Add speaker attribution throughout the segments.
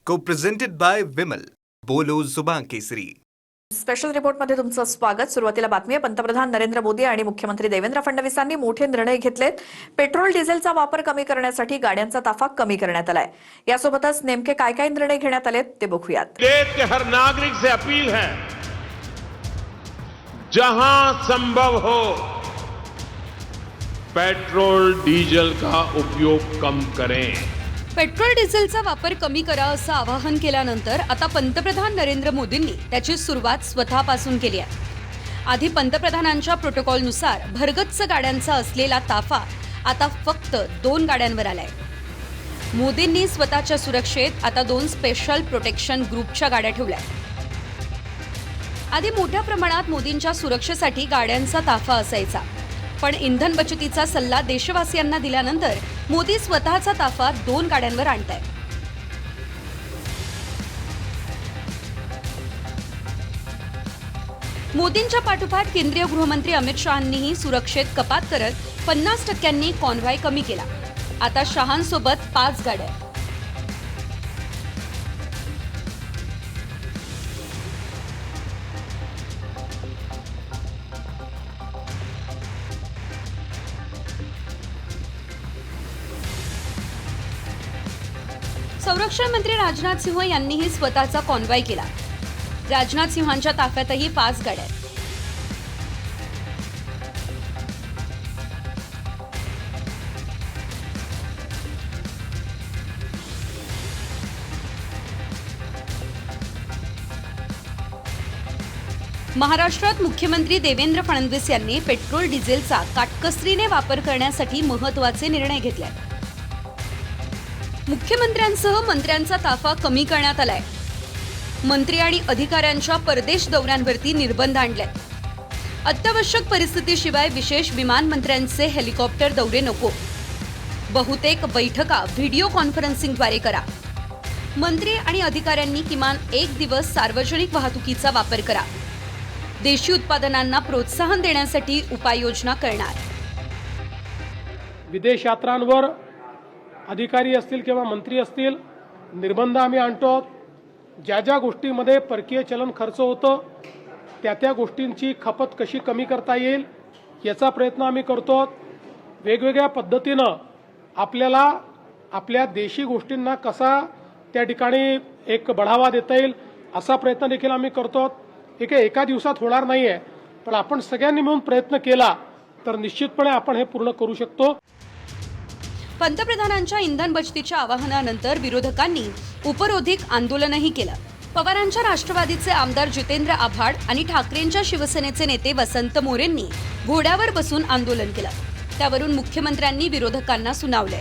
Speaker 1: Co-presented by Vimal. बोलो जुबान केसरी.
Speaker 2: Special रिपोर्टमध्ये तुमचं स्वागत. सुरुवातीला बातमी आहे. पंतप्रधान नरेंद्र मोदी आणि मुख्यमंत्री देवेंद्र फडणवीसांनी मोठे निर्णय घेतलेत. पेट्रोल डिझेलचा वापर कमी करण्यासाठी गाड्यांचा ताफा कमी करण्यात आलाय. यासोबतच नेमके काय काय निर्णय घेण्यात आलेत ते बघूयात.
Speaker 3: देश के हर नागरिक से अपील है, जहां संभव हो पेट्रोल डीजल का उपयोग कम करें.
Speaker 4: पेट्रोल डिझेलचा वापर कमी करा असं आवाहन केल्यानंतर आता पंतप्रधान नरेंद्र मोदींनी त्याची सुरुवात स्वतःपासून केली आहे. आधी पंतप्रधानांच्या प्रोटोकॉलनुसार भरगच्च गाड्यांचा असलेला ताफा आता फक्त 2 गाड्यांवर आलाय. मोदींनी स्वतःच्या सुरक्षेत आता 2 स्पेशल प्रोटेक्शन ग्रुपच्या गाड्या ठेवल्या. आधी मोठ्या प्रमाणात मोदींच्या सुरक्षेसाठी गाड्यांचा ताफा असायचा, पण इंधन बचतीचा सल्ला देशवासियांना दिल्यानंतर मोदी स्वतःचा ताफा 2 गाड्यांवर आणतायत. मोदींच्या पाठोपाठ केंद्रीय गृहमंत्री अमित शहांनीही सुरक्षेत कपात करत 50% कॉन्व्हॉय कमी केला. आता शहांसोबत 5 गाड्या. संरक्षण मंत्री राजनाथ सिंह यांनीही स्वतःचा कॉन्व्हॉय केला. राजनाथ सिंहांच्या ताफ्यातही 5 गाड्या. महाराष्ट्रात मुख्यमंत्री देवेंद्र फडणवीस यांनी पेट्रोल डिझेलचा काटकसरीने वापर करण्यासाठी महत्त्वाचे निर्णय घेतले. मुख्यमंत्र्यांसह मंत्र्यांचा ताफा कमी करण्यात आलाय. मंत्री आणि अधिकाऱ्यांच्या परदेश दौऱ्यांवरती निर्बंध आणलेत. अत्यावश्यक परिस्थितीशिवाय विशेष विमान मंत्र्यांचे हेलिकॉप्टर दौरे नको. बहुतेक बैठका व्हिडिओ कॉन्फरन्सिंगद्वारे करा. मंत्री आणि अधिकाऱ्यांनी किमान 1 दिवस सार्वजनिक वाहतुकीचा वापर करा. देशी उत्पादनांना प्रोत्साहन देण्यासाठी उपाययोजना करणार.
Speaker 5: विदेश यात्रांवर अधिकारी असतील किंवा मंत्री असतील, निर्बंध आम्ही आणतो. ज्या ज्या गोष्टींमध्ये परकीय चलन खर्च होतं त्या गोष्टींची खपत कशी कमी करता येईल याचा प्रयत्न आम्ही करतो. वेगवेगळ्या पद्धतीनं आपल्याला आपल्या देशी गोष्टींना कसा त्या ठिकाणी एक बढावा देता येईल असा प्रयत्न देखील आम्ही करतो. एका दिवसात होणार नाही आहे, पण आपण सगळ्यांनी मिळून प्रयत्न केला तर निश्चितपणे आपण हे पूर्ण करू शकतो.
Speaker 4: पंतप्रधानांच्या इंधन बचतीच्या आवाहनानंतर विरोधकांनी उपरोधिक आंदोलनही केलं. पवारांच्या राष्ट्रवादीचे आमदार जितेंद्र आव्हाड आणि ठाकरेंच्या शिवसेनेचे नेते वसंत मोरेंनी घोड्यावर बसून आंदोलन केलं. त्यावरून मुख्यमंत्र्यांनी विरोधकांना सुनावले.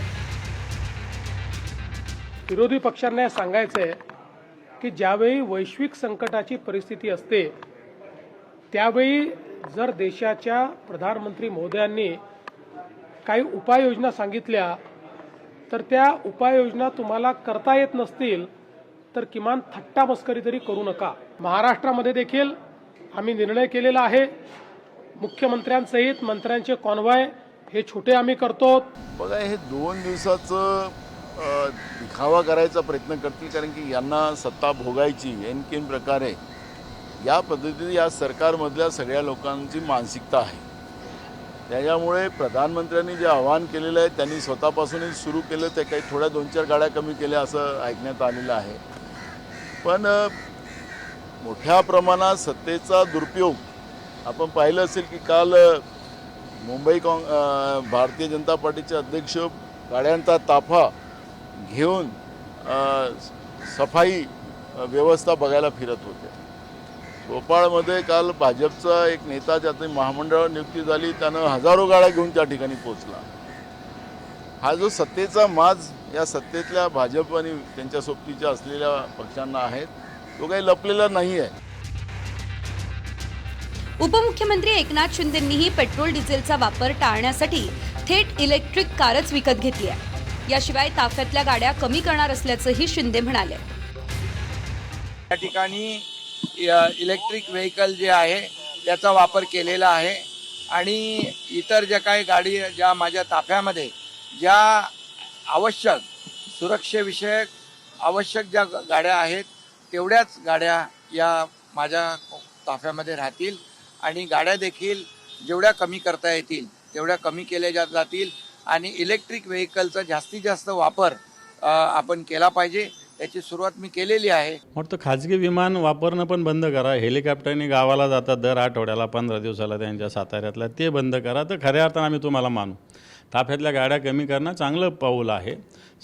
Speaker 5: विरोधी पक्षांना सांगायचंय की ज्यावेळी वैश्विक संकटाची परिस्थिती असते त्यावेळी जर देशाच्या प्रधानमंत्री महोदयांनी काही उपाययोजना सांगितल्या तर त्या उपाययोजना तुम्हाला करता येत नसतील तर किमान थट्टा मस्करी तरी करू नका. महाराष्ट्रामध्ये देखील आम्ही निर्णय केलेला आहे. मुख्यमंत्र्यांसहित मंत्र्यांचे कॉन्व्हॉय हे छोटे आम्ही करतो.
Speaker 6: बघा, हे 2 दिवसाचं दिखावा करायचा प्रयत्न करतील, कारण की यांना सत्ता भोगायची आणखीन प्रकारे या पद्धतीने या सरकारमधल्या सगळ्या लोकांची मानसिकता आहे. त्याच्यामुळे प्रधानमंत्र्यांनी जे आवाहन केलेलं आहे त्यांनी स्वतःपासूनच सुरू केलं. ते काही थोड्या 2-4 गाड्या कमी केल्या असं ऐकण्यात आलेलं आहे. पण मोठ्या प्रमाणात सत्तेचा दुरुपयोग आपण पाहिलं असेल की काल मुंबई भारतीय जनता पार्टीचे अध्यक्ष गाड्यांचा ताफा घेऊन सफाई व्यवस्था बघायला फिरत होते. भोपाळमध्ये काल भाजपचा एक नेता ज्याची महामंडळावर नियुक्ती झाली त्यानं हजारो गाड्या घेऊन त्या ठिकाणी पोहोचला. हा जो सत्तेचा माज या सत्तेतल्या भाजप आणि त्यांच्या सोबतीच्या असलेल्या पक्षांना आहेत तो काही लपलेला नाही आहे.
Speaker 4: उपमुख्यमंत्री एकनाथ शिंदेंनीही पेट्रोल डिझेलचा वापर टाळण्यासाठी थेट इलेक्ट्रिक कारच विकत घेतली आहे. याशिवाय ताफ्यातल्या गाड्या कमी करणार असल्याचंही शिंदे म्हणाले.
Speaker 7: या ठिकाणी इलेक्ट्रिक व्हेकल जे आहे त्याचा वापर केलेला आहे आणि इतर ज्या काही गाडी ज्या माझ्या ताफ्यामध्ये ज्या आवश्यक सुरक्षेविषयक आवश्यक ज्या गाड्या आहेत तेवढ्याच गाड्या या माझ्या ताफ्यामध्ये राहतील आणि गाड्या देखील जेवढ्या कमी करता येतील तेवढ्या कमी केल्या जातील आणि इलेक्ट्रिक व्हेकलचा जास्तीत जास्त वापर आपण केला पाहिजे. याची सुरुवात मी केलेली आहे.
Speaker 8: वाटतं खाजगी विमान वापरणं पण बंद करा. हेलिकॉप्टरने गावाला जातात दर आठवड्याला 15 दिवसाला त्यांच्या साताऱ्यातला, ते बंद करा. तर खऱ्या अर्थानं आम्ही तुम्हाला मानू. ताफ्यातल्या गाड्या कमी करणं चांगलं पाऊल आहे.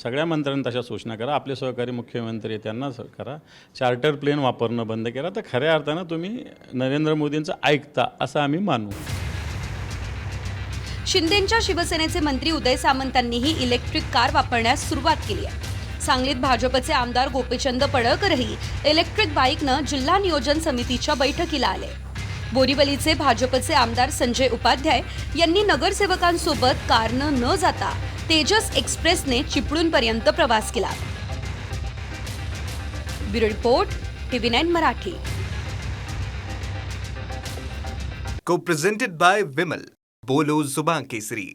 Speaker 8: सगळ्या मंत्र्यांनी तशा सूचना करा. आपले सहकारी मुख्यमंत्री त्यांना करा. चार्टर प्लेन वापरणं बंद करा. तर खऱ्या अर्थानं तुम्ही नरेंद्र मोदींचं ऐकता असं आम्ही मानू.
Speaker 4: शिंदेंच्या शिवसेनेचे मंत्री उदय सामंतांनीही इलेक्ट्रिक कार वापरण्यास सुरुवात केली आहे. सांगलीत भाजपचे आमदार गोपीचंद पडळकरही इलेक्ट्रिक बाईकनं जिल्हा नियोजन समितीच्या बैठकीला आले. बोरीवलीचे भाजपचे आमदार संजय उपाध्याय यांनी नगरसेवकांसोबत कारनं न जाता तेजस एक्सप्रेसने चिपळूणपर्यंत प्रवास केला. Bureau report TV9 Marathi.
Speaker 1: को प्रेझेंटेड बाय विमल. बोलो जुबान केसरी.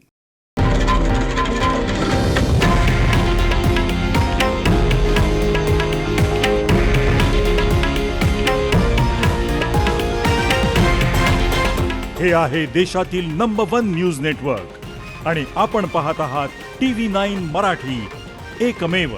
Speaker 9: हे आहे देशातील नंबर 1 न्यूज नेटवर्क आणि आपण पाहत आहात TV9 मराठी, एकमेव.